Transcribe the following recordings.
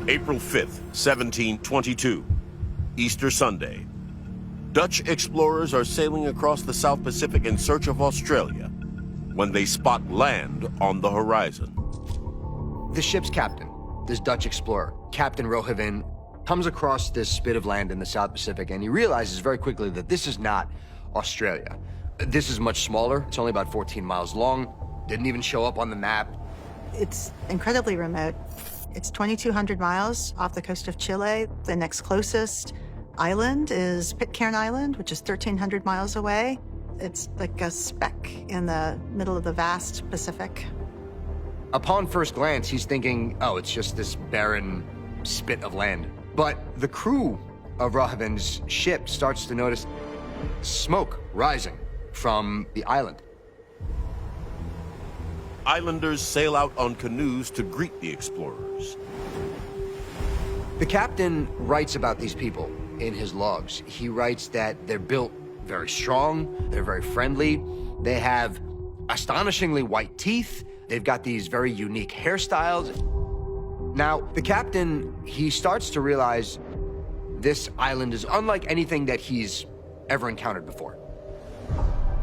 April 5th, 1722, Easter Sunday. Dutch explorers are sailing across the South Pacific in search of Australia when they spot land on the horizon. The ship's captain, this Dutch explorer, Captain Rohavin, comes across this bit of land in the South Pacific, and he realizes very quickly that this is not Australia. This is much smaller. It's only about 14 miles long. Didn't even show up on the map. It's incredibly remote. It's 2,200 miles off the coast of Chile. The next closest island is Pitcairn Island, which is 1,300 miles away. It's like a speck in the middle of the vast Pacific. Upon first glance, he's thinking, oh, it's just this barren spit of land. But the crew of Rohavin's ship starts to notice smoke rising from the island. Islanders sail out on canoes to greet the explorers. The captain writes about these people in his logs. He writes that they're built very strong, they're very friendly, they have astonishingly white teeth, they've got these very unique hairstyles. Now, the captain, he starts to realize this island is unlike anything that he's ever encountered before.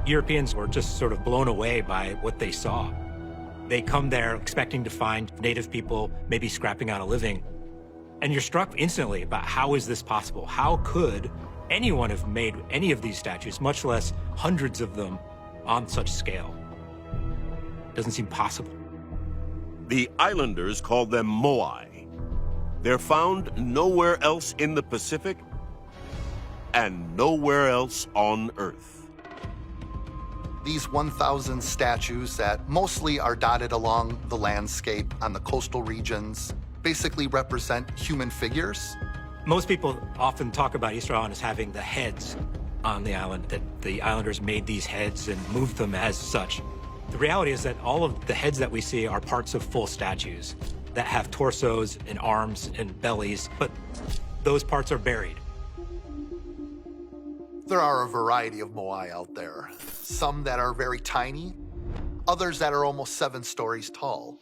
Europeans were just sort of blown away by what they saw. They come there expecting to find native people maybe scrapping out a living. And you're struck instantly about how is this possible? How could anyone have made any of these statues, much less hundreds of them, on such scale? Doesn't seem possible. The islanders call them Moai. They're found nowhere else in the Pacific and nowhere else on Earth. These 1,000 statues that mostly are dotted along the landscape on the coastal regions basically represent human figures. Most people often talk about Easter Island as having the heads on the island, that the islanders made these heads and moved them as such. The reality is that all of the heads that we see are parts of full statues that have torsos and arms and bellies, but those parts are buried. There are a variety of Moai out there. Some that are very tiny, others that are almost 7 stories tall.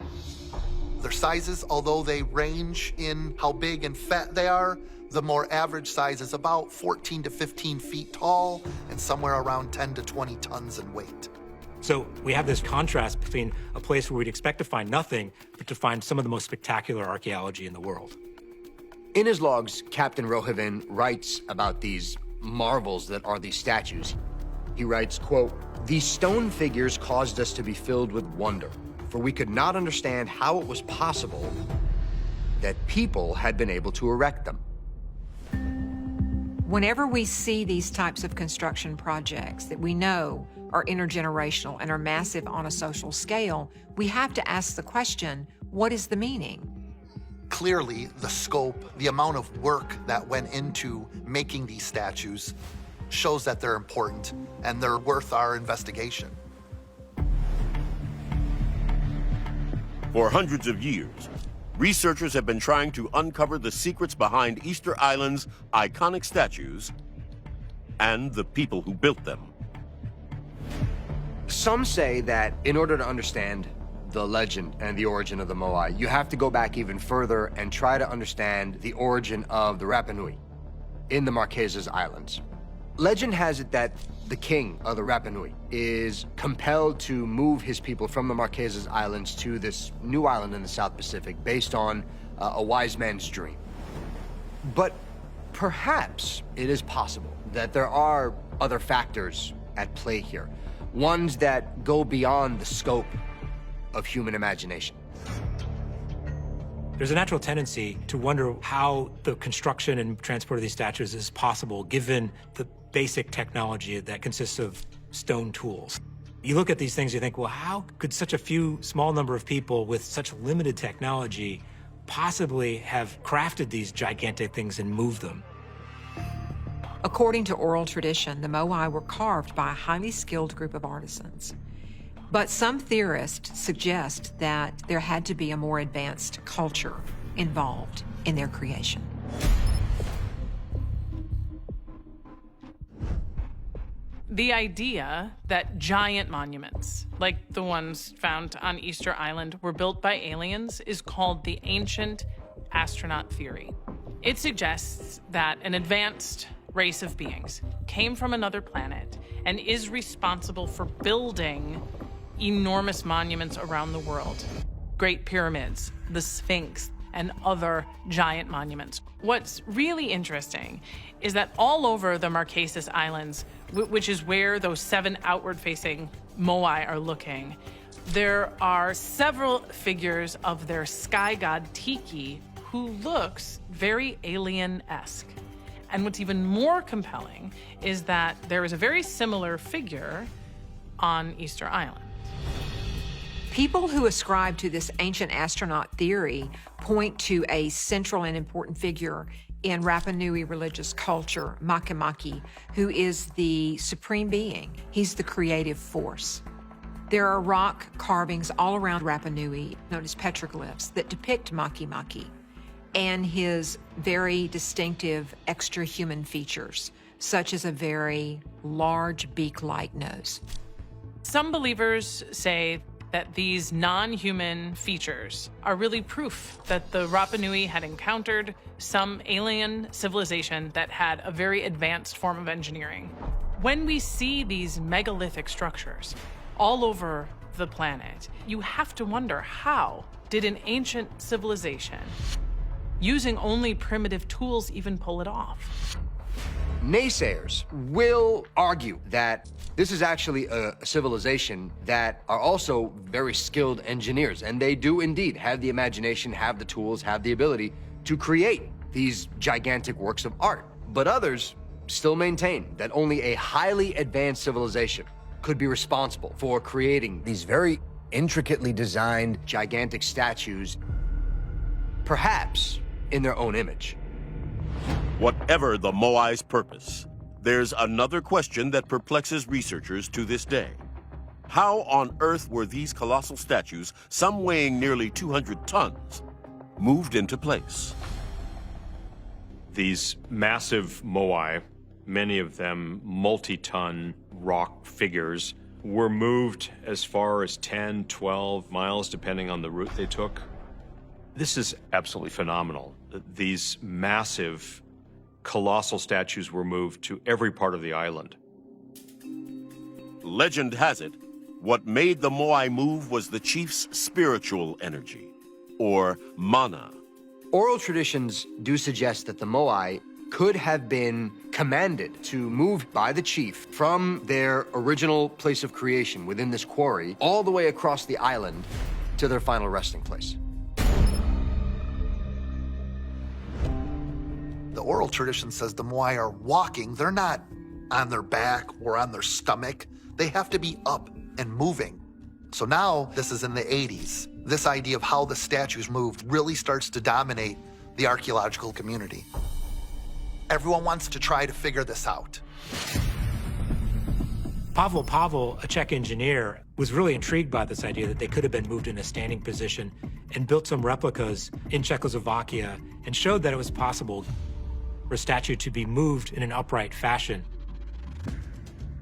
Their sizes, although they range in how big and fat they are, the more average size is about 14 to 15 feet tall and somewhere around 10 to 20 tons in weight. So we have this contrast between a place where we'd expect to find nothing, but to find some of the most spectacular archaeology in the world. In his logs, Captain Rohavin writes about these marvels that are these statues. He writes, quote, "These stone figures caused us to be filled with wonder, for we could not understand how it was possible that people had been able to erect them." Whenever we see these types of construction projects that we know are intergenerational and are massive on a social scale, we have to ask the question, what is the meaning? Clearly, the scope, the amount of work that went into making these statues shows that they're important and they're worth our investigation. For hundreds of years, researchers have been trying to uncover the secrets behind Easter Island's iconic statues and the people who built them. Some say that in order to understand the legend and the origin of the Moai, you have to go back even further and try to understand the origin of the Rapa Nui in the Marquesas Islands. Legend has it that the king of the Rapa Nui is compelled to move his people from the Marquesas Islands to this new island in the South Pacific based on a wise man's dream. But perhaps it is possible that there are other factors at play here, ones that go beyond the scope of human imagination. There's a natural tendency to wonder how the construction and transport of these statues is possible given the basic technology that consists of stone tools. You look at these things, you think, well, how could such a small number of people with such limited technology possibly have crafted these gigantic things and moved them? According to oral tradition, the Moai were carved by a highly skilled group of artisans. But some theorists suggest that there had to be a more advanced culture involved in their creation. The idea that giant monuments, like the ones found on Easter Island, were built by aliens is called the ancient astronaut theory. It suggests that an advanced race of beings came from another planet and is responsible for building enormous monuments around the world. Great pyramids, the Sphinx, and other giant monuments. What's really interesting is that all over the Marquesas Islands, which is where those 7 outward-facing Moai are looking, there are several figures of their sky god Tiki who looks very alien-esque. And what's even more compelling is that there is a very similar figure on Easter Island. People who ascribe to this ancient astronaut theory point to a central and important figure in Rapa Nui religious culture, Makemake, who is the supreme being. He's the creative force. There are rock carvings all around Rapa Nui, known as petroglyphs, that depict Makemake and his very distinctive extra-human features, such as a very large beak-like nose. Some believers say that these non-human features are really proof that the Rapa Nui had encountered some alien civilization that had a very advanced form of engineering. When we see these megalithic structures all over the planet, you have to wonder, how did an ancient civilization, using only primitive tools, even pull it off? Naysayers will argue that this is actually a civilization that are also very skilled engineers, and they do indeed have the imagination, have the tools, have the ability to create these gigantic works of art. But others still maintain that only a highly advanced civilization could be responsible for creating these very intricately designed gigantic statues, perhaps in their own image. Whatever the Moai's purpose, there's another question that perplexes researchers to this day. How on earth were these colossal statues, some weighing nearly 200 tons, moved into place? These massive Moai, many of them multi-ton rock figures, were moved as far as 10, 12 miles, depending on the route they took. This is absolutely phenomenal. These massive, colossal statues were moved to every part of the island. Legend has it, what made the Moai move was the chief's spiritual energy, or mana. Oral traditions do suggest that the Moai could have been commanded to move by the chief from their original place of creation within this quarry all the way across the island to their final resting place. The oral tradition says the Moai are walking. They're not on their back or on their stomach. They have to be up and moving. So now, this is in the 80s. This idea of how the statues moved really starts to dominate the archaeological community. Everyone wants to try to figure this out. Pavel, a Czech engineer, was really intrigued by this idea that they could have been moved in a standing position and built some replicas in Czechoslovakia and showed that it was possible for a statue to be moved in an upright fashion.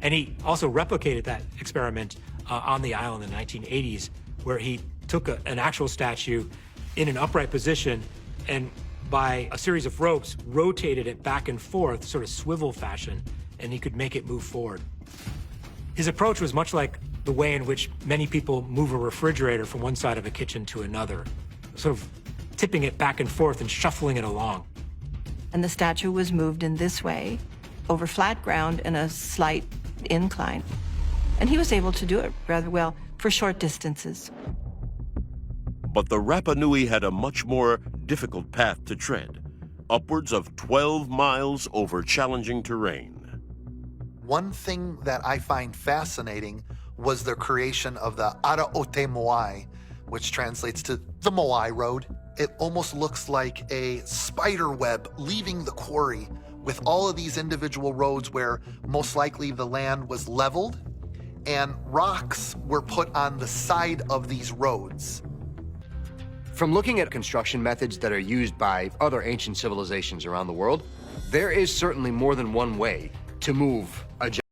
And he also replicated that experiment on the island in the 1980s, where he took an actual statue in an upright position and by a series of ropes, rotated it back and forth, sort of swivel fashion, and he could make it move forward. His approach was much like the way in which many people move a refrigerator from one side of a kitchen to another, sort of tipping it back and forth and shuffling it along. And the statue was moved in this way, over flat ground in a slight incline. And he was able to do it rather well for short distances. But the Rapa Nui had a much more difficult path to tread, upwards of 12 miles over challenging terrain. One thing that I find fascinating was their creation of the Araote Moai, which translates to the Moai Road. It almost looks like a spider web leaving the quarry with all of these individual roads where most likely the land was leveled and rocks were put on the side of these roads. From looking at construction methods that are used by other ancient civilizations around the world, there is certainly more than one way to move a